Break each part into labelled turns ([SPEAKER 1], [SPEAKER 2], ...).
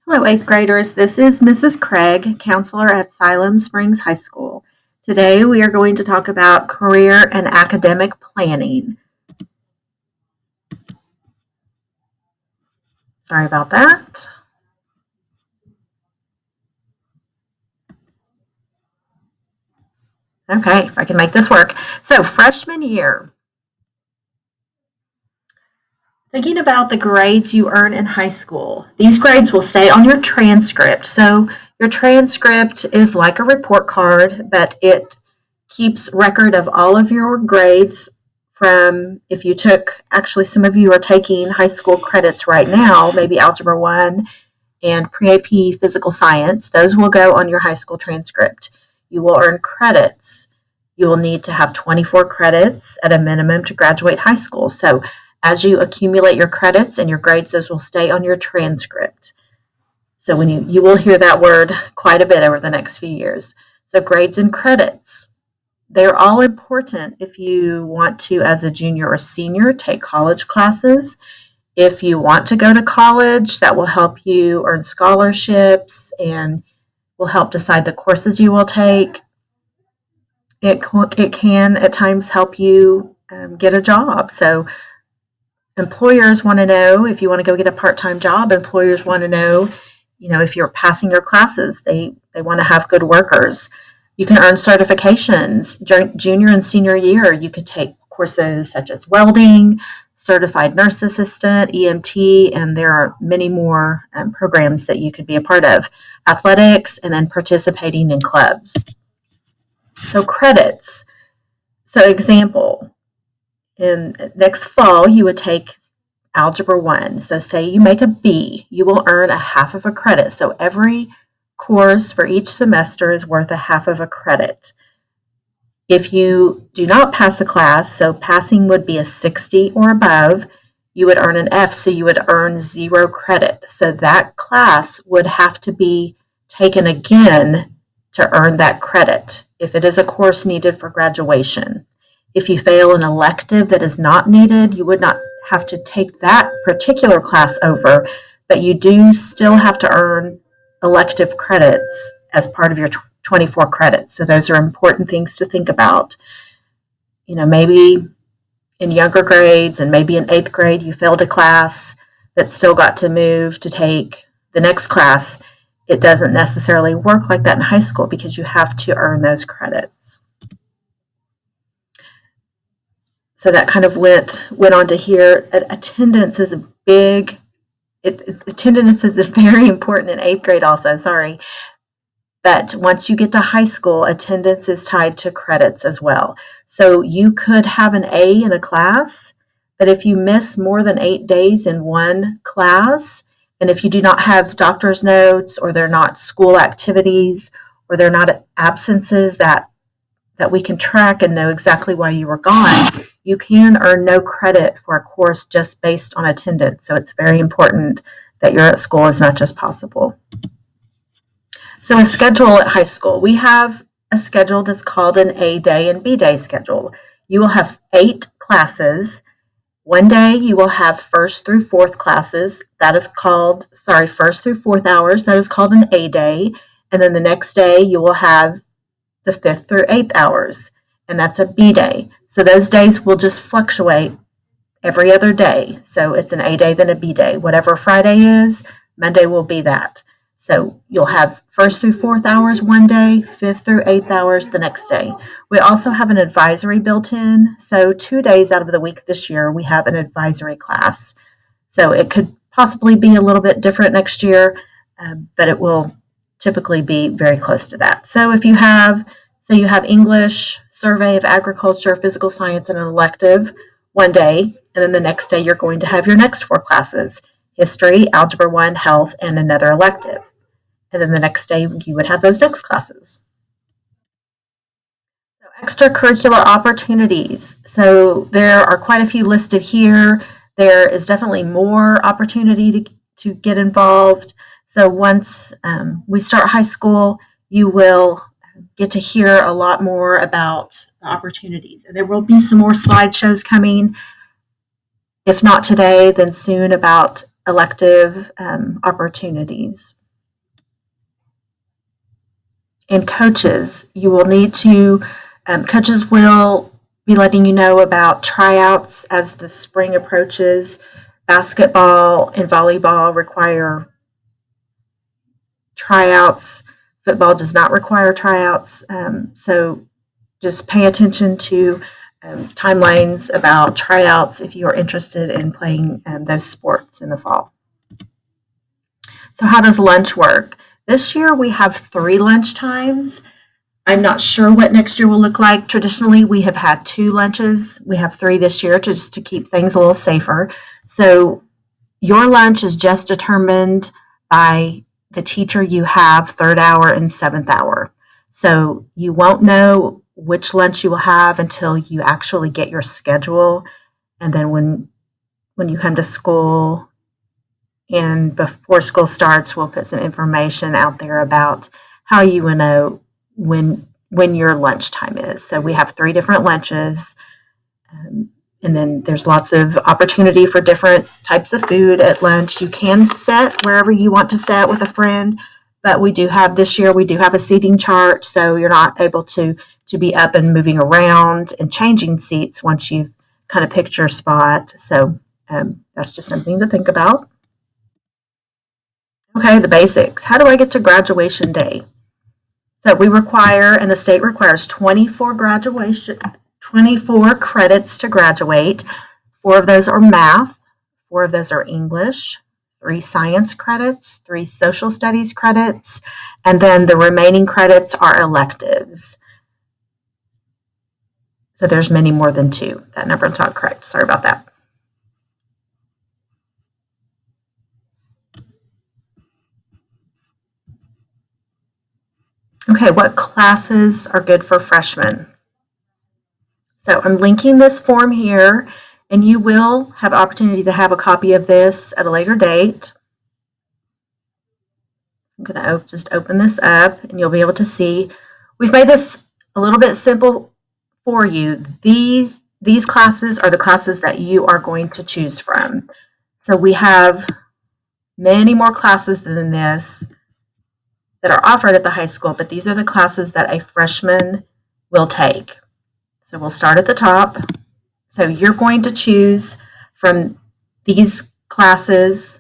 [SPEAKER 1] Hello, eighth graders. This is Mrs. Craig, counselor at Siloam Springs High School. Today we are going to talk about career and academic planning. Sorry about that. Okay, if I can make this work. So, freshman year, thinking about the grades you earn in high school. These grades will stay on your transcript. So, your transcript is like a report card, but it keeps record of all of your grades from if you took, actually, some of you are taking high school credits right now, maybe Algebra 1 and Pre AP Physical Science. Those will go on your high school transcript. You will earn credits. You will need to have 24 credits at a minimum to graduate high school. So, as you accumulate your credits and your grades, those will stay on your transcript. So, when you will hear that word quite a bit over the next few years. So, grades and credits. They're all important if you want to, as a junior or senior, take college classes. If you want to go to college, that will help you earn scholarships and will help decide the courses you will take. It can at times help you get a job. So employers want to know if you want to go get a part-time job. Employers want to know, if you're passing your classes, they want to have good workers. You can earn certifications. Junior and senior year, you could take courses such as welding, certified nurse assistant, EMT, and there are many more programs that you could be a part of. Athletics, and then participating in clubs. So credits. So example, in next fall, you would take Algebra 1. So say you make a B, you will earn a half of a credit. So every course for each semester is worth a half of a credit. If you do not pass a class, so passing would be a 60 or above, you would earn an F, so you would earn 0 credit. So that class would have to be taken again to earn that credit if it is a course needed for graduation. If you fail an elective that is not needed, you would not have to take that particular class over, but you do still have to earn elective credits as part of your 24 credits. So those are important things to think about. Maybe in younger grades and maybe in eighth grade, you failed a class but still got to move to take the next class. It doesn't necessarily work like that in high school because you have to earn those credits. So that kind of went on to here. Attendance is a big, attendance is very important in eighth grade also, sorry. But once you get to high school, attendance is tied to credits as well. So you could have an A in a class, but if you miss more than 8 days in one class, and if you do not have doctor's notes, or they're not school activities, or they're not absences that we can track and know exactly why you were gone, you can earn no credit for a course just based on attendance. So it's very important that you're at school as much as possible. So a schedule at high school. We have a schedule that's called an A day and B day schedule. You will have 8 classes. One day you will have first through fourth classes. That is called, first through fourth hours. That is called an A day. And then the next day you will have the fifth through eighth hours, and that's a B day. So those days will just fluctuate every other day. So it's an A day, then a B day. Whatever Friday is, Monday will be that. So you'll have first through fourth hours one day, fifth through eighth hours the next day. We also have an advisory built in. So 2 days out of the week this year, we have an advisory class. So it could possibly be a little bit different next year, but it will typically be very close to that. So if you have English, survey of agriculture, physical science, and an elective one day, and then the next day you're going to have your next 4 classes: history, algebra 1, health, and another elective. And then the next day you would have those next classes. So extracurricular opportunities. So there are quite a few listed here. There is definitely more opportunity to get involved. So once we start high school, you will get to hear a lot more about the opportunities. And there will be some more slideshows coming, if not today, then soon, about elective opportunities. And coaches, you will need to, coaches will be letting you know about tryouts as the spring approaches. Basketball and volleyball require tryouts. Football does not require tryouts. So just pay attention to timelines about tryouts if you are interested in playing those sports in the fall. So how does lunch work? This year we have 3 lunch times. I'm not sure what next year will look like. Traditionally, we have had 2 lunches. We have 3 this year just to keep things a little safer. So your lunch is just determined by the teacher you have 3rd hour and 7th hour. So you won't know which lunch you will have until you actually get your schedule. And then when you come to school and before school starts, we'll put some information out there about how you will know when your lunchtime is. So we have 3 different lunches. And then there's lots of opportunity for different types of food at lunch. You can sit wherever you want to sit with a friend, but this year we do have a seating chart, so you're not able to be up and moving around and changing seats once you've kind of picked your spot. So that's just something to think about. Okay, the basics. How do I get to graduation day? So we require, and the state requires 24 credits to graduate. 4 of those are math, 4 of those are English, 3 science credits, 3 social studies credits, and then the remaining credits are electives. So there's many more than 2. That number is not correct. Sorry about that. Okay, what classes are good for freshmen? So I'm linking this form here, and you will have opportunity to have a copy of this at a later date. I'm going to just open this up, and you'll be able to see. We've made this a little bit simple for you. These classes are the classes that you are going to choose from. So we have many more classes than this that are offered at the high school, but these are the classes that a freshman will take. So we'll start at the top. So you're going to choose from these classes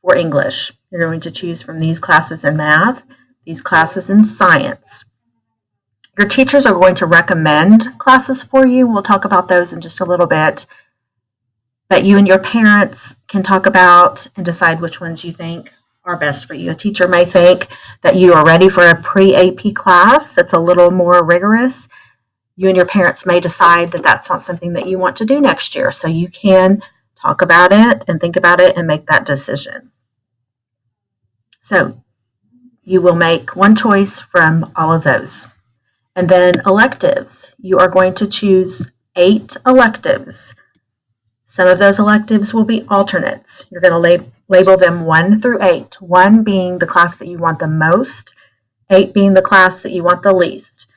[SPEAKER 1] for English. You're going to choose from these classes in math, these classes in science. Your teachers are going to recommend classes for you. We'll talk about those in just a little bit. But you and your parents can talk about and decide which ones you think are best for you. A teacher may think that you are ready for a pre-AP class that's a little more rigorous. You and your parents may decide that that's not something that you want to do next year. So you can talk about it and think about it and make that decision. So you will make one choice from all of those. And then electives. You are going to choose 8 electives. Some of those electives will be alternates. You're going to label them 1 through 8. 1 being the class that you want the most, 8 being the class that you want the least.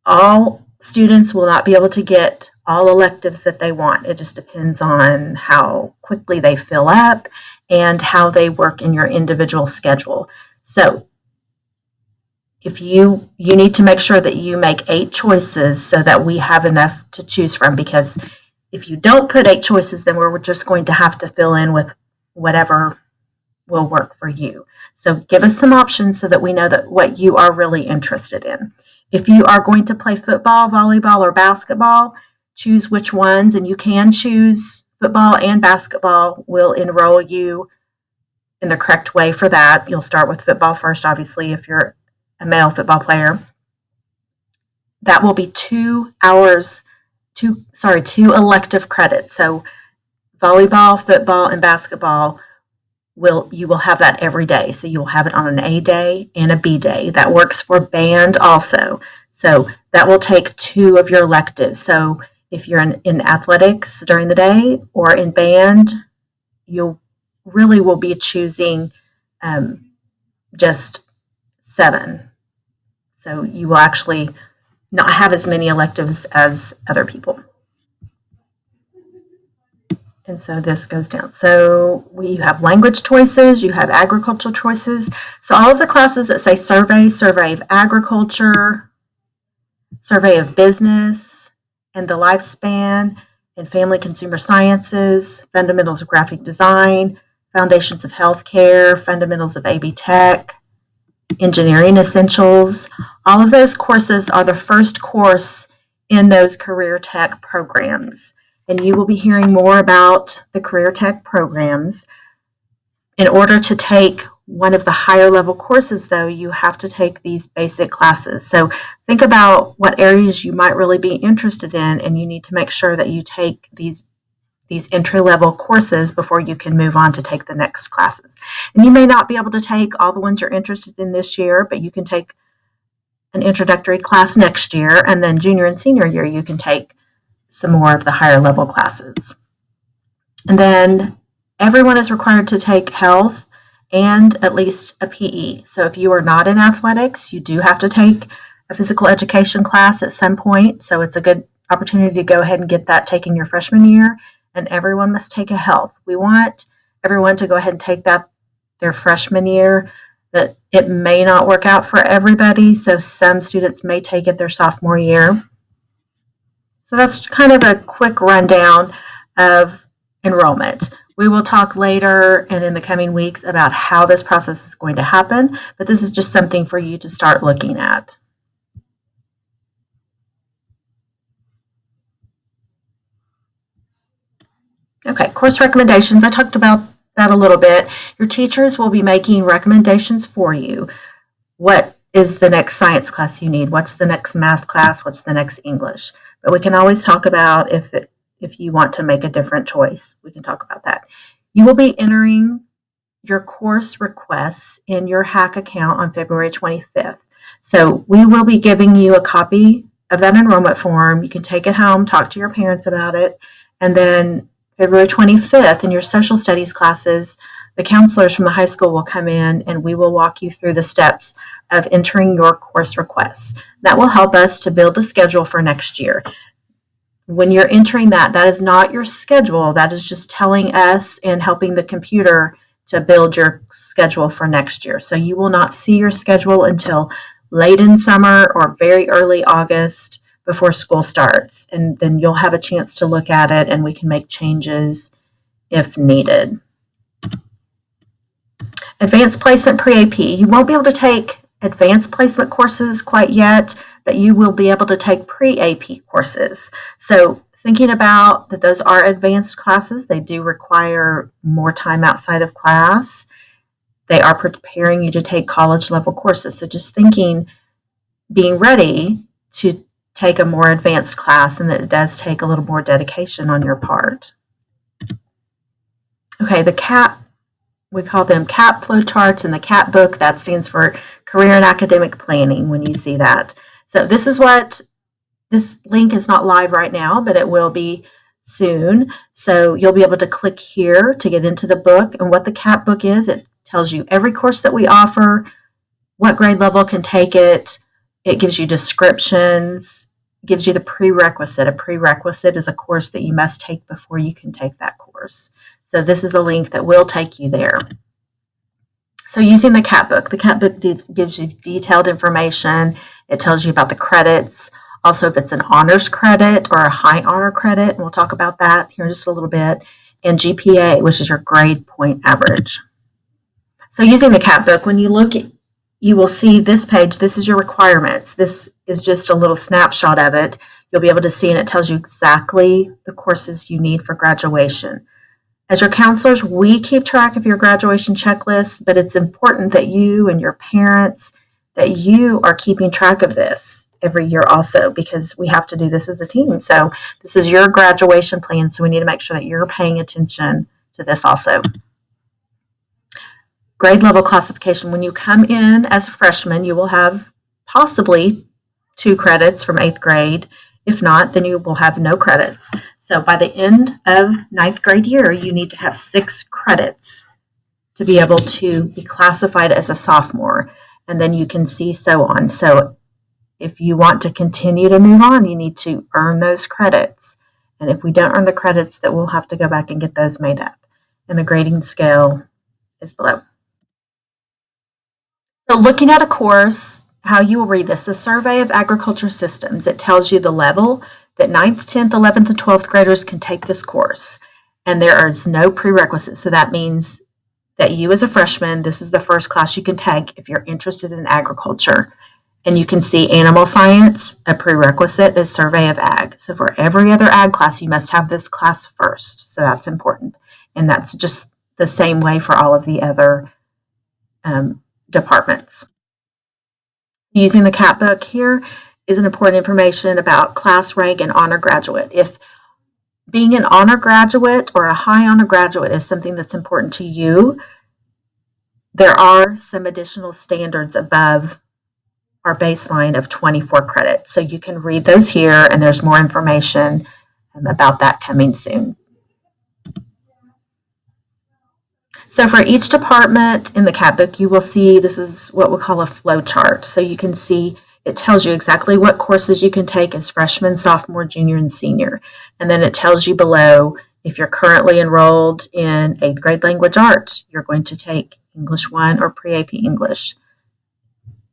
[SPEAKER 1] All students will not be able to get all electives that they want. It just depends on how quickly they fill up and how they work in your individual schedule. So if you need to make sure that you make 8 choices so that we have enough to choose from, because if you don't put 8 choices, then we're just going to have to fill in with whatever will work for you. So give us some options so that we know that what you are really interested in. If you are going to play football, volleyball, or basketball, choose which ones, and you can choose football and basketball. We'll enroll you in the correct way for that. You'll start with football first, obviously, if you're a male football player. That will be 2 elective credits. So volleyball, football, and basketball, you will have that every day. So you will have it on an A day and a B day. That works for band also. So that will take 2 of your electives. So if you're in athletics during the day or in band, you really will be choosing just 7. So you will actually not have as many electives as other people. And so this goes down. So you have language choices, you have agricultural choices. So all of the classes that say survey, survey of agriculture, survey of business and the lifespan, and family consumer sciences, fundamentals of graphic design, foundations of healthcare, fundamentals of AB Tech, engineering essentials. All of those courses are the first course in those career tech programs. And you will be hearing more about the career tech programs. In order to take one of the higher level courses, though, you have to take these basic classes. So think about what areas you might really be interested in, and you need to make sure that you take these entry level courses before you can move on to take the next classes. And you may not be able to take all the ones you're interested in this year, but you can take an introductory class next year, and then junior and senior year you can take some more of the higher level classes. And then everyone is required to take health and at least a PE. So if you are not in athletics, you do have to take a physical education class at some point. So it's a good opportunity to go ahead and get that taken your freshman year. And everyone must take a health. We want everyone to go ahead and take that their freshman year, but it may not work out for everybody. So some students may take it their sophomore year. So that's kind of a quick rundown of enrollment. We will talk later and in the coming weeks about how this process is going to happen, but this is just something for you to start looking at. Okay, course recommendations. I talked about that a little bit. Your teachers will be making recommendations for you. What is the next science class you need? What's the next math class? What's the next English? But we can always talk about if you want to make a different choice. We can talk about that. You will be entering your course requests in your HACC account on February 25th. So we will be giving you a copy of that enrollment form. You can take it home, talk to your parents about it, and then February 25th in your social studies classes, the counselors from the high school will come in and we will walk you through the steps of entering your course requests. That will help us to build the schedule for next year. When you're entering that is not your schedule. That is just telling us and helping the computer to build your schedule for next year. So you will not see your schedule until late in summer or very early August before school starts. And then you'll have a chance to look at it and we can make changes if needed. Advanced placement pre-AP. You won't be able to take advanced placement courses quite yet, but you will be able to take pre-AP courses. So thinking about that those are advanced classes, they do require more time outside of class. They are preparing you to take college level courses. So just thinking, being ready to take a more advanced class and that it does take a little more dedication on your part. Okay, the CAP, we call them CAP flowcharts in the CAP book. That stands for Career and Academic Planning when you see that. So this is what, this link is not live right now, but it will be soon. So you'll be able to click here to get into the book. And what the CAP book is, it tells you every course that we offer, what grade level can take it. It gives you descriptions, gives you the prerequisite. A prerequisite is a course that you must take before you can take that course. So this is a link that will take you there. So using the CAP book gives you detailed information. It tells you about the credits. Also, if it's an honors credit or a high honor credit, and we'll talk about that here in just a little bit, and GPA, which is your grade point average. So using the CAP book, when you look, you will see this page. This is your requirements. This is just a little snapshot of it. You'll be able to see, and it tells you exactly the courses you need for graduation. As your counselors, we keep track of your graduation checklist, but it's important that you and your parents, that you are keeping track of this every year also, because we have to do this as a team. So this is your graduation plan, so we need to make sure that you're paying attention to this also. Grade level classification. When you come in as a freshman, you will have possibly 2 credits from 8th grade. If not, then you will have no credits. So by the end of 9th grade year, you need to have 6 credits to be able to be classified as a sophomore. And then you can see so on. So if you want to continue to move on, you need to earn those credits. And if we don't earn the credits, that we'll have to go back and get those made up. And the grading scale is below. So looking at a course, how you will read this, a survey of agriculture systems, it tells you the level that 9th, 10th, 11th, and 12th graders can take this course. And there is no prerequisite. So that means that you as a freshman, this is the first class you can take if you're interested in agriculture. And you can see animal science, a prerequisite is survey of ag. So for every other ag class, you must have this class first. So that's important. And that's just the same way for all of the other departments. Using the CAP book here is an important information about class rank and honor graduate. If being an honor graduate or a high honor graduate is something that's important to you, there are some additional standards above our baseline of 24 credits. So you can read those here, and there's more information about that coming soon. So for each department in the CAP book, you will see this is what we call a flow chart. So you can see it tells you exactly what courses you can take as freshman, sophomore, junior, and senior. And then it tells you below if you're currently enrolled in 8th grade language arts, you're going to take English 1 or pre-AP English.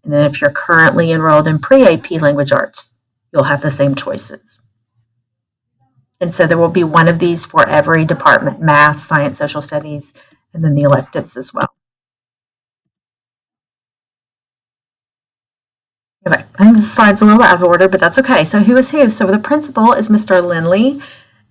[SPEAKER 1] And then if you're currently enrolled in pre-AP language arts, you'll have the same choices. And so there will be one of these for every department: math, science, social studies, and then the electives as well. Okay, I think this slide's a little out of order, but that's okay. So who is who? So the principal is Mr. Lindley.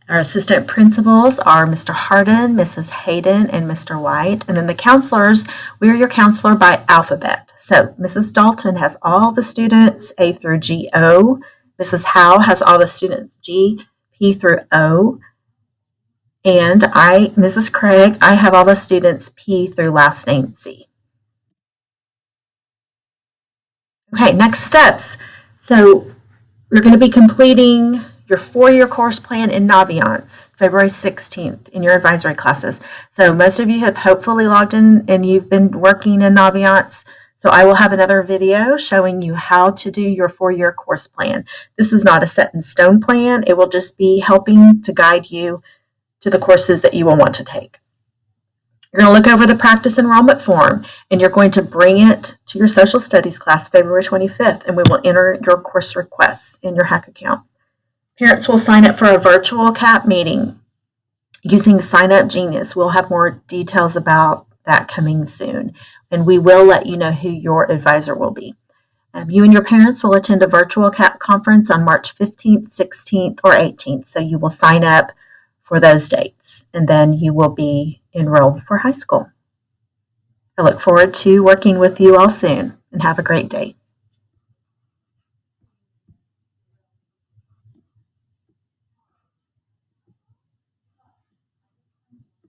[SPEAKER 1] Our assistant principals are Mr. Harden, Mrs. Hayden, and Mr. White. And then the counselors, we are your counselor by alphabet. So Mrs. Dalton has all the students A through G-O. Mrs. Howe has all the students G, P through O. And Mrs. Craig, I have all the students P through last name C. Okay, next steps. So we're going to be completing your 4-year course plan in Naviance, February 16th in your advisory classes. So most of you have hopefully logged in and you've been working in Naviance. So I will have another video showing you how to do your 4-year course plan. This is not a set in stone plan. It will just be helping to guide you to the courses that you will want to take. You're going to look over the practice enrollment form, and you're going to bring it to your social studies class February 25th, and we will enter your course requests in your Hack account. Parents will sign up for a virtual CAP meeting using Sign Up Genius. We'll have more details about that coming soon, and we will let you know who your advisor will be. You and your parents will attend a virtual CAP conference on March 15th, 16th, or 18th, so you will sign up for those dates, and then you will be enrolled for high school. I look forward to working with you all soon, and have a great day.